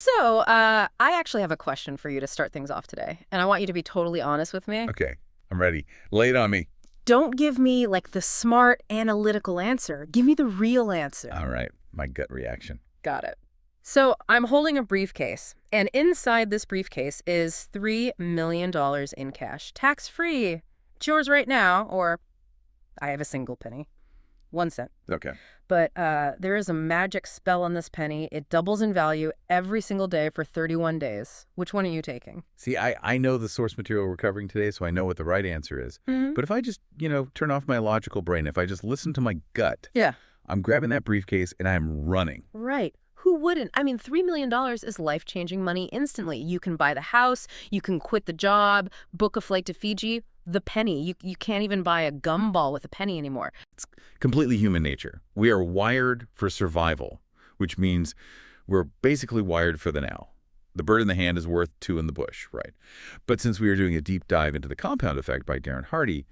I actually have a question for you to start things off today, and I want you to be totally honest with me. Okay, I'm ready. Lay it on me. Don't give me, like, the smart, analytical answer. Give me the real answer. All right, my gut reaction. Got it. So, I'm holding a briefcase, and inside this briefcase is $3 million in cash, tax-free. It's yours right now, or I have a single penny. 1 cent. Okay. But there is a magic spell on this penny. It doubles in value every single day for 31 days. Which one are you taking? See, I know the source material we're covering today, so I know what the right answer is. Hmm. But if I just, turn off my logical brain, if I just listen to my gut, Yeah. I'm grabbing that briefcase and I'm running. Right. Who wouldn't? I mean, $3 million is life-changing money instantly. You can buy the house, you can quit the job, book a flight to Fiji. The penny. You can't even buy a gumball with a penny anymore. Completely human nature. We are wired for survival, which means we're basically wired for the now. The bird in the hand is worth two in the bush, right? But since we are doing a deep dive into the compound effect by Darren Hardy,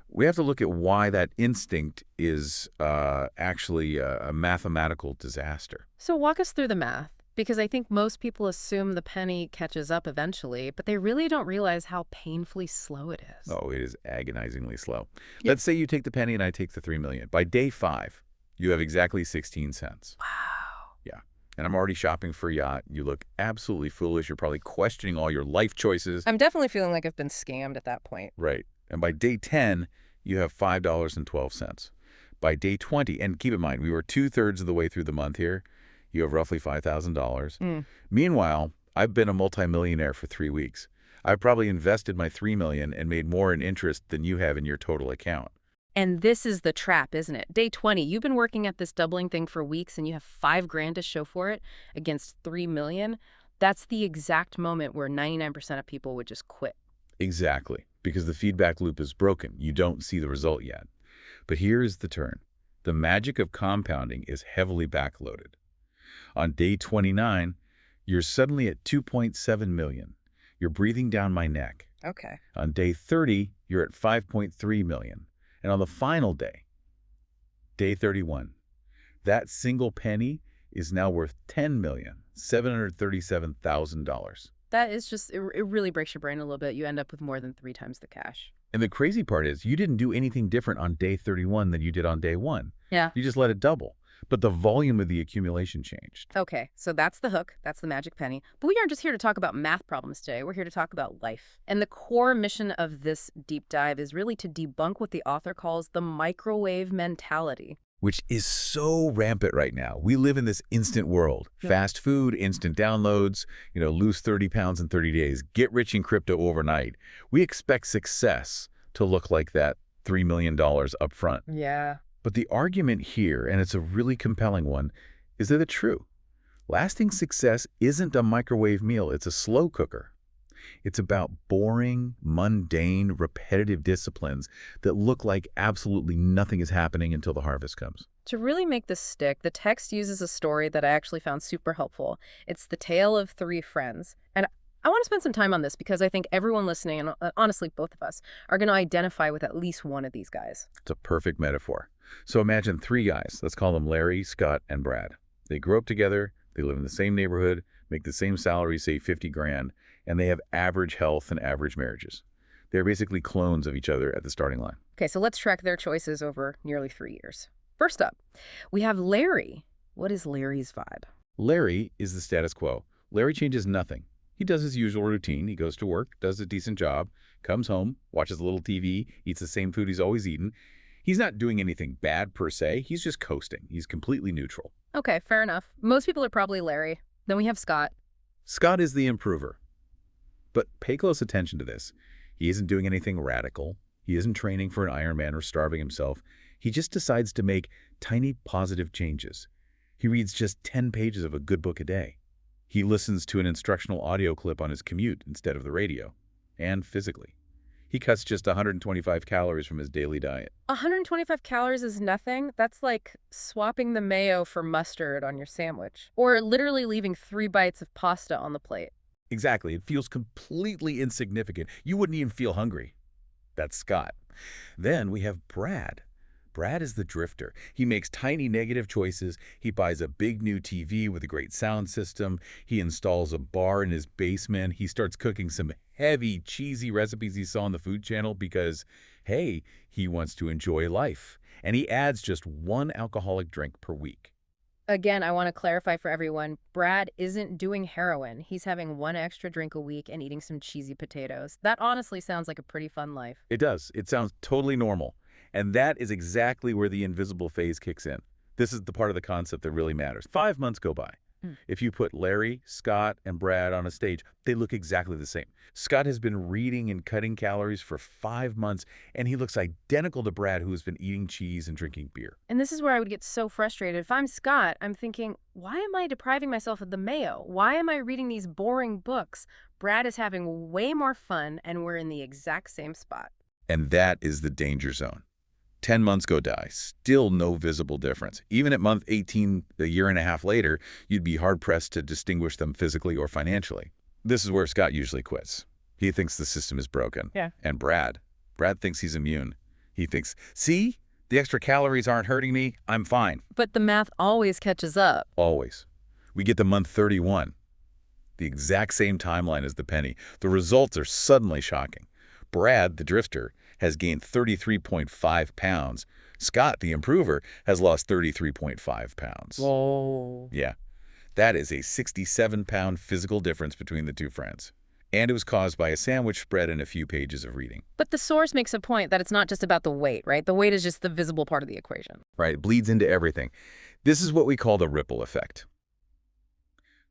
we have to look at why that instinct is actually a mathematical disaster. So walk us through the math, because I think most people assume the penny catches up eventually, but they really don't realize how painfully slow it is. Oh, it is agonizingly slow. Yeah. Let's say you take the penny and I take the 3 million. By day 5, you have exactly 16 cents. Wow. Yeah. And I'm already shopping for a yacht. You look absolutely foolish. You're probably questioning all your life choices. I'm definitely feeling like I've been scammed at that point. Right. And by day 10, you have $5.12. By day 20, and keep in mind, we were 2/3 of the way through the month here, you have roughly $5,000. Meanwhile, I've been a multimillionaire for 3 weeks. I've probably invested my $3 million and made more in interest than you have in your total account. And this is the trap, isn't it? Day 20, you've been working at this doubling thing for weeks and you have 5 grand to show for it against 3 million. That's the exact moment where 99% of people would just quit. Exactly, because the feedback loop is broken. You don't see the result yet. But here is the turn. The magic of compounding is heavily backloaded. On day 29, you're suddenly at 2.7 million. You're breathing down my neck. Okay. On day 30, you're at 5.3 million. And on the final day, day 31, that single penny is now worth $10,737,000. That is just, it really breaks your brain a little bit. You end up with more than 3 times the cash. And the crazy part is you didn't do anything different on day 31 than you did on day 1. Yeah. You just let it double. But the volume of the accumulation changed. Okay, so that's the hook. That's the magic penny. But we aren't just here to talk about math problems today. We're here to talk about life. And the core mission of this deep dive is really to debunk what the author calls the microwave mentality. Which is so rampant right now. We live in this instant world. Yeah. Fast food, instant downloads, lose 30 pounds in 30 days, get rich in crypto overnight. We expect success to look like that $3 million up front. Yeah. But the argument here, and it's a really compelling one, is that it's true. Lasting success isn't a microwave meal, it's a slow cooker. It's about boring, mundane, repetitive disciplines that look like absolutely nothing is happening until the harvest comes. To really make this stick, the text uses a story that I actually found super helpful. It's the tale of 3 friends. And I want to spend some time on this because I think everyone listening, and honestly both of us, are going to identify with at least one of these guys. It's a perfect metaphor. So imagine 3 guys, let's call them Larry, Scott, and Brad. They grew up together, they live in the same neighborhood, make the same salary, say 50 grand, and they have average health and average marriages. They're basically clones of each other at the starting line. Okay, so let's track their choices over nearly 3 years. First up, we have Larry. What is Larry's vibe? Larry is the status quo. Larry changes nothing. He does his usual routine. He goes to work, does a decent job, comes home, watches a little TV, eats the same food he's always eaten. He's not doing anything bad per se. He's just coasting. He's completely neutral. Okay, fair enough. Most people are probably Larry. Then we have Scott. Scott is the improver. But pay close attention to this. He isn't doing anything radical. He isn't training for an Ironman or starving himself. He just decides to make tiny positive changes. He reads just 10 pages of a good book a day. He listens to an instructional audio clip on his commute instead of the radio. And physically. He cuts just 125 calories from his daily diet. 125 calories is nothing. That's like swapping the mayo for mustard on your sandwich. Or literally leaving 3 bites of pasta on the plate. Exactly. It feels completely insignificant. You wouldn't even feel hungry. That's Scott. Then we have Brad. Brad is the drifter. He makes tiny negative choices. He buys a big new TV with a great sound system. He installs a bar in his basement. He starts cooking some heavy, cheesy recipes he saw on the Food Channel because, hey, he wants to enjoy life. And he adds just one alcoholic drink per week. Again, I want to clarify for everyone, Brad isn't doing heroin. He's having one extra drink a week and eating some cheesy potatoes. That honestly sounds like a pretty fun life. It does. It sounds totally normal. And that is exactly where the invisible phase kicks in. This is the part of the concept that really matters. 5 months go by. If you put Larry, Scott, and Brad on a stage, they look exactly the same. Scott has been reading and cutting calories for 5 months, and he looks identical to Brad, who has been eating cheese and drinking beer. And this is where I would get so frustrated. If I'm Scott, I'm thinking, why am I depriving myself of the mayo? Why am I reading these boring books? Brad is having way more fun, and we're in the exact same spot. And that is the danger zone. 10 months go by, still no visible difference. Even at month 18, a year and a half later, you'd be hard-pressed to distinguish them physically or financially. This is where Scott usually quits. He thinks the system is broken. Yeah. And Brad thinks he's immune. He thinks, see, the extra calories aren't hurting me, I'm fine. But the math always catches up. Always. We get to month 31, the exact same timeline as the penny. The results are suddenly shocking. Brad, the drifter, has gained 33.5 pounds. Scott, the improver, has lost 33.5 pounds. Whoa. Yeah, that is a 67-pound physical difference between the two friends. And it was caused by a sandwich spread and a few pages of reading. But the source makes a point that it's not just about the weight, right? The weight is just the visible part of the equation. Right, it bleeds into everything. This is what we call the ripple effect.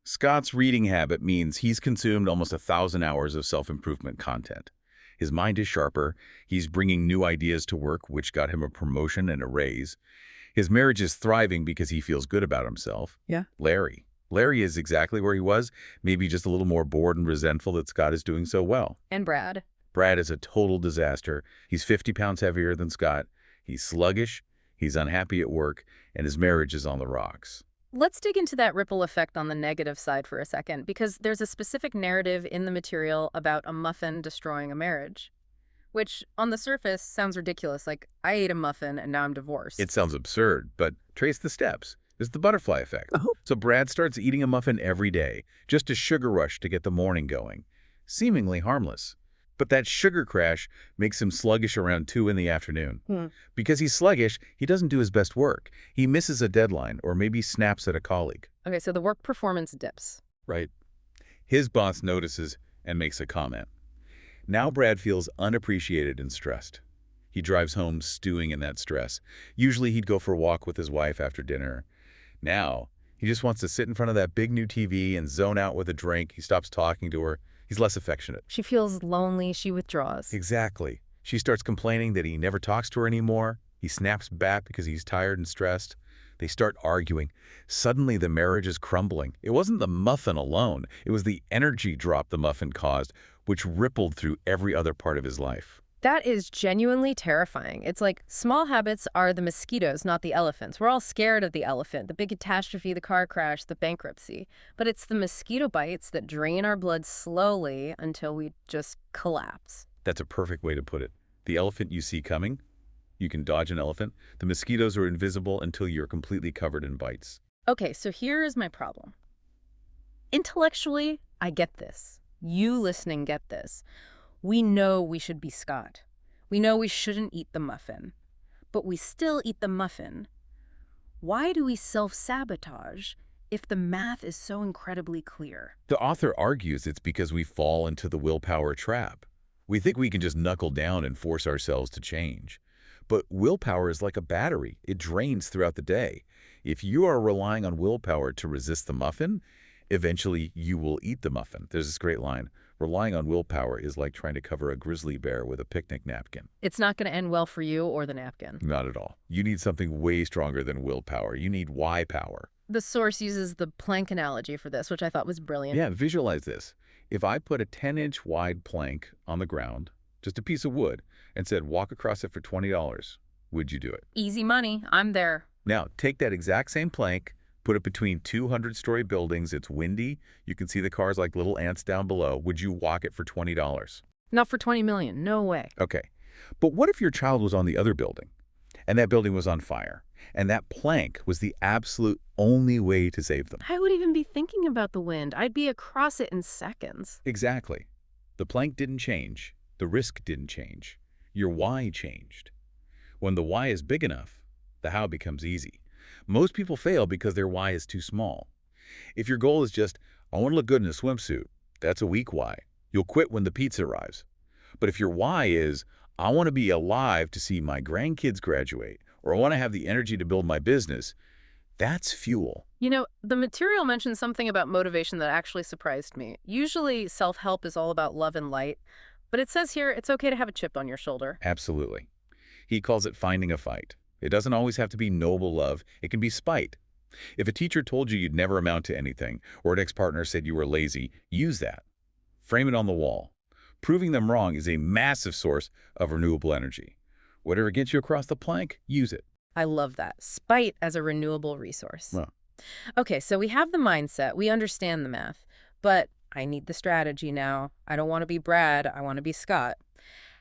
Scott's reading habit means he's consumed almost 1,000 hours of self-improvement content. His mind is sharper. He's bringing new ideas to work, which got him a promotion and a raise. His marriage is thriving because he feels good about himself. Yeah. Larry is exactly where he was, maybe just a little more bored and resentful that Scott is doing so well. And Brad is a total disaster. He's 50 pounds heavier than Scott. He's sluggish, he's unhappy at work, and his marriage is on the rocks. Let's dig into that ripple effect on the negative side for a second, because there's a specific narrative in the material about a muffin destroying a marriage, which on the surface sounds ridiculous, like I ate a muffin and now I'm divorced. It sounds absurd, but trace the steps. It's the butterfly effect. So Brad starts eating a muffin every day, just a sugar rush to get the morning going. Seemingly harmless. But that sugar crash makes him sluggish around 2 in the afternoon. Because he's sluggish, he doesn't do his best work. He misses a deadline or maybe snaps at a colleague. Okay, so the work performance dips. Right. His boss notices and makes a comment. Now Brad feels unappreciated and stressed. He drives home stewing in that stress. Usually he'd go for a walk with his wife after dinner. Now, he just wants to sit in front of that big new TV and zone out with a drink. He stops talking to her. He's less affectionate. She feels lonely. She withdraws. Exactly. She starts complaining that he never talks to her anymore. He snaps back because he's tired and stressed. They start arguing. Suddenly, the marriage is crumbling. It wasn't the muffin alone. It was the energy drop the muffin caused, which rippled through every other part of his life. That is genuinely terrifying. It's like small habits are the mosquitoes, not the elephants. We're all scared of the elephant, the big catastrophe, the car crash, the bankruptcy. But it's the mosquito bites that drain our blood slowly until we just collapse. That's a perfect way to put it. The elephant you see coming, you can dodge an elephant. The mosquitoes are invisible until you're completely covered in bites. Okay, so here is my problem. Intellectually, I get this. You listening get this. We know we should be Scott. We know we shouldn't eat the muffin. But we still eat the muffin. Why do we self-sabotage if the math is so incredibly clear? The author argues it's because we fall into the willpower trap. We think we can just knuckle down and force ourselves to change. But willpower is like a battery. It drains throughout the day. If you are relying on willpower to resist the muffin, eventually you will eat the muffin. There's this great line. Relying on willpower is like trying to cover a grizzly bear with a picnic napkin. It's not going to end well for you or the napkin. Not at all. You need something way stronger than willpower. You need why power. The source uses the plank analogy for this, which I thought was brilliant. Yeah, visualize this. If I put a 10-inch wide plank on the ground, just a piece of wood, and said walk across it for $20, would you do it? Easy money. I'm there. Now, take that exact same plank, put it between 200-story buildings. It's windy. You can see the cars like little ants down below. Would you walk it for $20? Not for $20 million. No way. Okay. But what if your child was on the other building? and that building was on fire. And that plank was the absolute only way to save them. I would even be thinking about the wind. I'd be across it in seconds. Exactly. The plank didn't change. The risk didn't change. Your why changed. When the why is big enough, the how becomes easy. Most people fail because their why is too small. If your goal is just, I want to look good in a swimsuit, that's a weak why. You'll quit when the pizza arrives. But if your why is, I want to be alive to see my grandkids graduate, or I want to have the energy to build my business, that's fuel. You know, the material mentions something about motivation that actually surprised me. Usually, self-help is all about love and light, but it says here it's okay to have a chip on your shoulder. Absolutely. He calls it finding a fight. It doesn't always have to be noble love. It can be spite. If a teacher told you you'd never amount to anything, or an ex-partner said you were lazy, use that. Frame it on the wall. Proving them wrong is a massive source of renewable energy. Whatever gets you across the plank, use it. I love that. Spite as a renewable resource. Well, Okay, so we have the mindset, we understand the math, but I need the strategy now. I don't want to be Brad, I want to be Scott.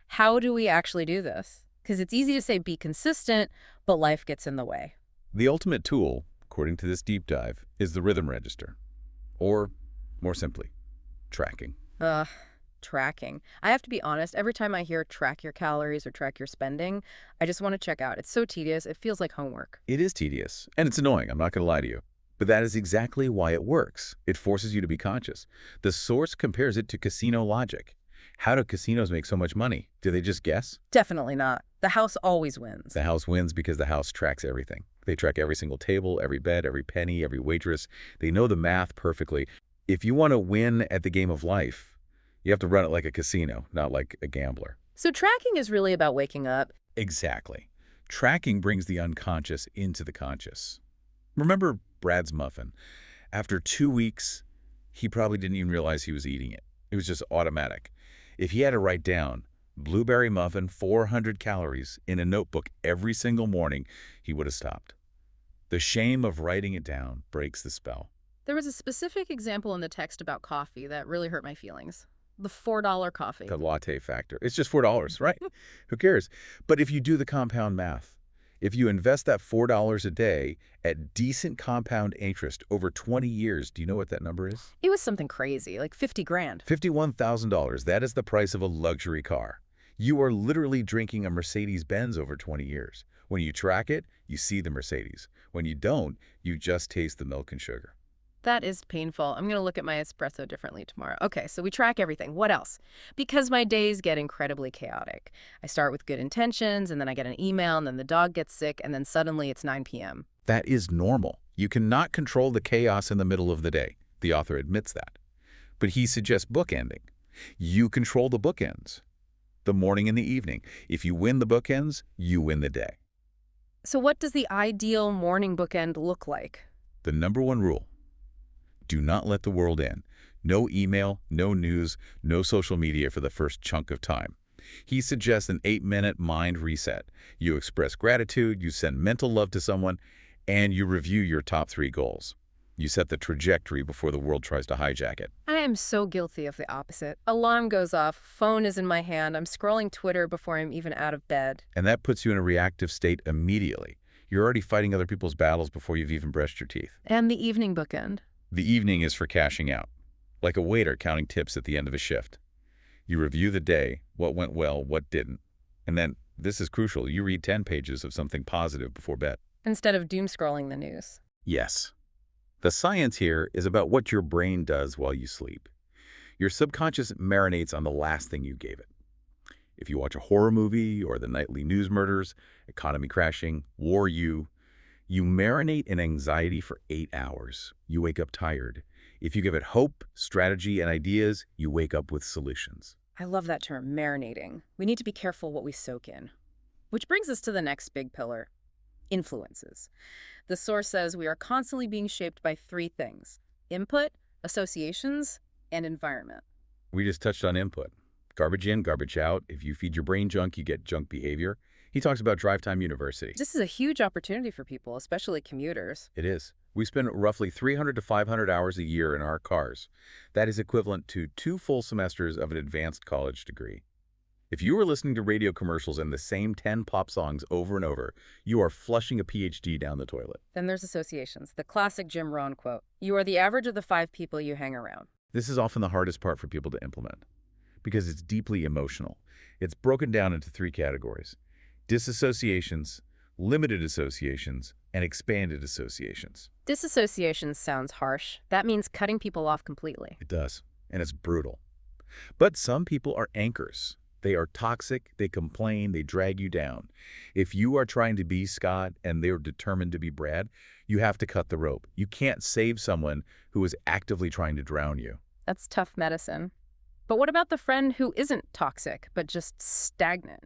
How do we actually do this? Because it's easy to say be consistent, but life gets in the way. the ultimate tool, according to this deep dive, is the rhythm register. Or, more simply, tracking. Ugh, tracking. I have to be honest, every time I hear track your calories or track your spending, I just want to check out. It's so tedious, it feels like homework. It is tedious, and it's annoying, I'm not going to lie to you. But that is exactly why it works. It forces you to be conscious. The source compares it to casino logic. How do casinos make so much money? Do they just guess? Definitely not. The house always wins. The house wins because the house tracks everything. They track every single table, every bed, every penny, every waitress. They know the math perfectly. If you want to win at the game of life, you have to run it like a casino, not like a gambler. So tracking is really about waking up. Exactly. Tracking brings the unconscious into the conscious. Remember Brad's muffin? After 2 weeks, he probably didn't even realize he was eating it. It was just automatic. If he had to write down blueberry muffin, 400 calories in a notebook every single morning, he would have stopped. The shame of writing it down breaks the spell. There was a specific example in the text about coffee that really hurt my feelings. The $4 coffee. The latte factor. It's just $4, right? Who cares? But if you do the compound math, if you invest that $4 a day at decent compound interest over 20 years, do you know what that number is? It was something crazy, like 50 grand. $51,000. That is the price of a luxury car. You are literally drinking a Mercedes-Benz over 20 years. When you track it, you see the Mercedes. When you don't, you just taste the milk and sugar. That is painful. I'm going to look at my espresso differently tomorrow. Okay, so we track everything. What else? Because my days get incredibly chaotic. I start with good intentions, and then I get an email, and then the dog gets sick, and then suddenly it's 9 p.m. That is normal. You cannot control the chaos in the middle of the day. The author admits that. But he suggests bookending. You control the bookends. The morning and the evening. If you win the bookends, you win the day. So what does the ideal morning bookend look like? The number one rule: do not let the world in. No email, no news, no social media for the first chunk of time. He suggests an 8-minute mind reset. You express gratitude, you send mental love to someone, and you review your top 3 goals. You set the trajectory before the world tries to hijack it. I am so guilty of the opposite. Alarm goes off, phone is in my hand, I'm scrolling Twitter before I'm even out of bed. And that puts you in a reactive state immediately. You're already fighting other people's battles before you've even brushed your teeth. And the evening bookend. The evening is for cashing out, like a waiter counting tips at the end of a shift. You review the day, what went well, what didn't. And then, this is crucial, you read 10 pages of something positive before bed. Instead of doom scrolling the news. Yes. The science here is about what your brain does while you sleep. Your subconscious marinates on the last thing you gave it. If you watch a horror movie or the nightly news murders, economy crashing, war you marinate in anxiety for 8 hours. You wake up tired. If you give it hope, strategy, and ideas, you wake up with solutions. I love that term, marinating. We need to be careful what we soak in. Which brings us to the next big pillar, influences. The source says we are constantly being shaped by 3 things: input, associations, and environment. We just touched on input. Garbage in, garbage out. If you feed your brain junk, you get junk behavior. He talks about Drive Time University. This is a huge opportunity for people, especially commuters. It is. We spend roughly 300 to 500 hours a year in our cars. That is equivalent to 2 full semesters of an advanced college degree. If you are listening to radio commercials and the same 10 pop songs over and over, you are flushing a PhD down the toilet. Then there's associations, the classic Jim Rohn quote. You are the average of the 5 people you hang around. This is often the hardest part for people to implement because it's deeply emotional. It's broken down into 3 categories: disassociations, limited associations, and expanded associations. Disassociation sounds harsh. That means cutting people off completely. It does, and it's brutal. But some people are anchors. They are toxic, they complain, they drag you down. If you are trying to be Scott and they're determined to be Brad, you have to cut the rope. You can't save someone who is actively trying to drown you. That's tough medicine. But what about the friend who isn't toxic, but just stagnant?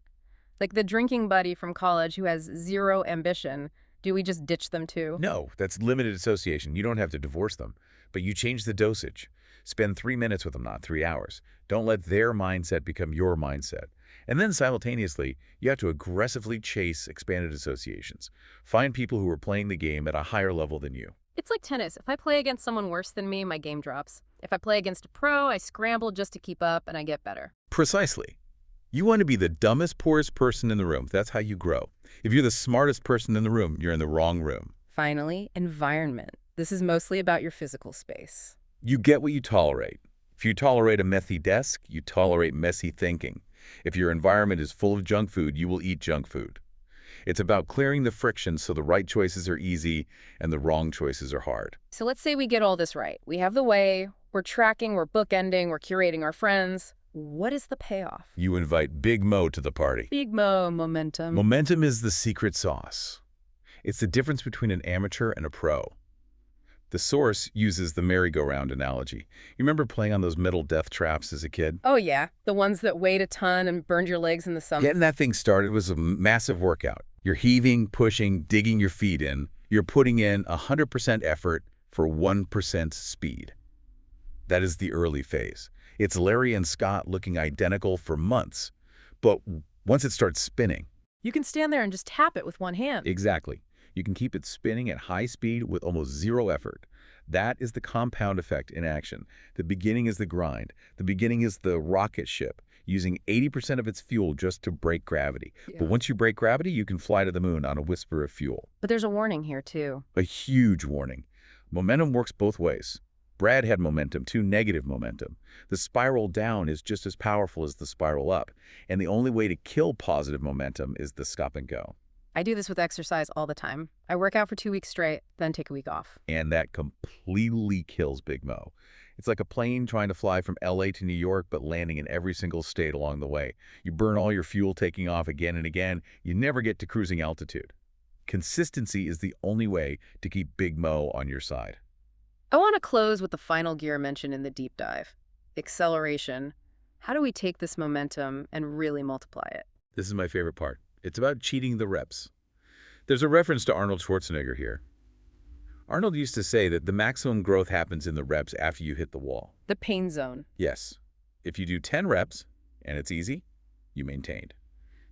Like the drinking buddy from college who has zero ambition. Do we just ditch them too? No, that's limited association. You don't have to divorce them, but you change the dosage. Spend 3 minutes with them, not 3 hours. Don't let their mindset become your mindset. And then simultaneously, you have to aggressively chase expanded associations. Find people who are playing the game at a higher level than you. It's like tennis. If I play against someone worse than me, my game drops. If I play against a pro, I scramble just to keep up and I get better. Precisely. You want to be the dumbest, poorest person in the room. That's how you grow. If you're the smartest person in the room, you're in the wrong room. Finally, environment. This is mostly about your physical space. You get what you tolerate. If you tolerate a messy desk, you tolerate messy thinking. If your environment is full of junk food, you will eat junk food. It's about clearing the friction so the right choices are easy and the wrong choices are hard. So let's say we get all this right. We have the way, we're tracking, we're bookending, we're curating our friends. What is the payoff? You invite Big Mo to the party. Big Mo momentum. Momentum is the secret sauce. It's the difference between an amateur and a pro. The source uses the merry-go-round analogy. You remember playing on those metal death traps as a kid? Oh yeah, the ones that weighed a ton and burned your legs in the summer. Getting that thing started was a massive workout. You're heaving, pushing, digging your feet in. You're putting in 100% effort for 1% speed. That is the early phase. It's Larry and Scott looking identical for months. But once it starts spinning... You can stand there and just tap it with one hand. Exactly. You can keep it spinning at high speed with almost zero effort. That is the compound effect in action. The beginning is the grind. The beginning is the rocket ship, using 80% of its fuel just to break gravity. Yeah. But once you break gravity, you can fly to the moon on a whisper of fuel. But there's a warning here, too. A huge warning. Momentum works both ways. Brad had momentum, too negative momentum. The spiral down is just as powerful as the spiral up, and the only way to kill positive momentum is the stop and go. I do this with exercise all the time. I work out for 2 weeks straight, then take a week off. And that completely kills Big Mo. It's like a plane trying to fly from LA to New York, but landing in every single state along the way. You burn all your fuel taking off again and again. You never get to cruising altitude. Consistency is the only way to keep Big Mo on your side. I want to close with the final gear mentioned in the deep dive. Acceleration. How do we take this momentum and really multiply it? This is my favorite part. It's about cheating the reps. There's a reference to Arnold Schwarzenegger here. Arnold used to say that the maximum growth happens in the reps after you hit the wall. The pain zone. Yes. If you do 10 reps, and it's easy, you maintained.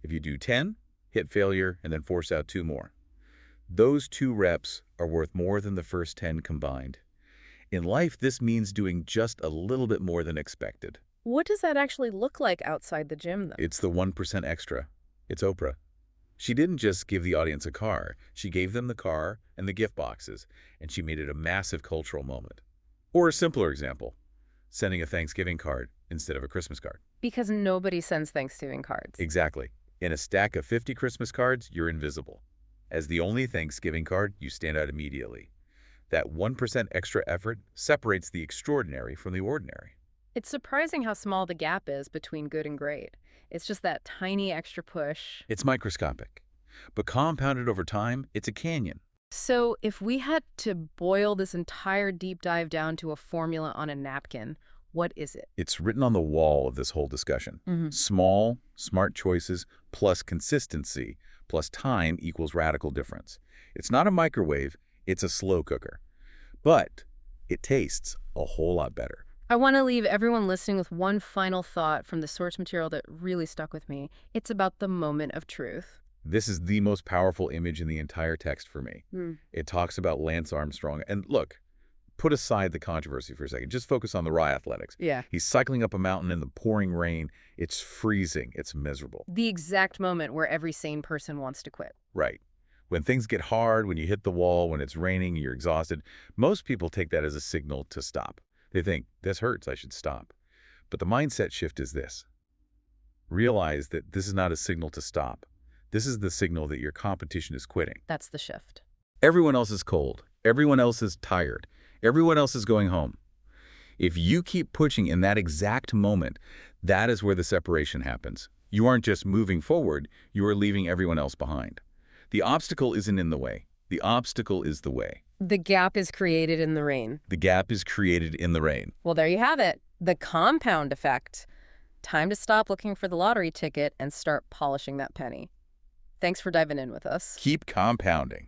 If you do 10, hit failure, and then force out 2 more. Those 2 reps are worth more than the first 10 combined. In life, this means doing just a little bit more than expected. What does that actually look like outside the gym, though? It's the 1% extra. It's Oprah. She didn't just give the audience a car. She gave them the car and the gift boxes, and she made it a massive cultural moment. Or a simpler example, sending a Thanksgiving card instead of a Christmas card. Because nobody sends Thanksgiving cards. Exactly. In a stack of 50 Christmas cards, you're invisible. As the only Thanksgiving card, you stand out immediately. That 1% extra effort separates the extraordinary from the ordinary. It's surprising how small the gap is between good and great. It's just that tiny extra push. It's microscopic, but compounded over time, it's a canyon. So if we had to boil this entire deep dive down to a formula on a napkin, what is it? It's written on the wall of this whole discussion. Small, smart choices plus consistency plus time equals radical difference. It's not a microwave, it's a slow cooker. But it tastes a whole lot better. I want to leave everyone listening with one final thought from the source material that really stuck with me. It's about the moment of truth. This is the most powerful image in the entire text for me. It talks about Lance Armstrong. And look, put aside the controversy for a second. Just focus on the raw athletics. Yeah. He's cycling up a mountain in the pouring rain. It's freezing. It's miserable. The exact moment where every sane person wants to quit. Right. When things get hard, when you hit the wall, when it's raining, you're exhausted, most people take that as a signal to stop. They think, this hurts, I should stop. But the mindset shift is this. Realize that this is not a signal to stop. This is the signal that your competition is quitting. That's the shift. Everyone else is cold. Everyone else is tired. Everyone else is going home. If you keep pushing in that exact moment, that is where the separation happens. You aren't just moving forward, you are leaving everyone else behind. The obstacle isn't in the way. The obstacle is the way. The gap is created in the rain. The gap is created in the rain. Well, there you have it. The compound effect. Time to stop looking for the lottery ticket and start polishing that penny. Thanks for diving in with us. Keep compounding.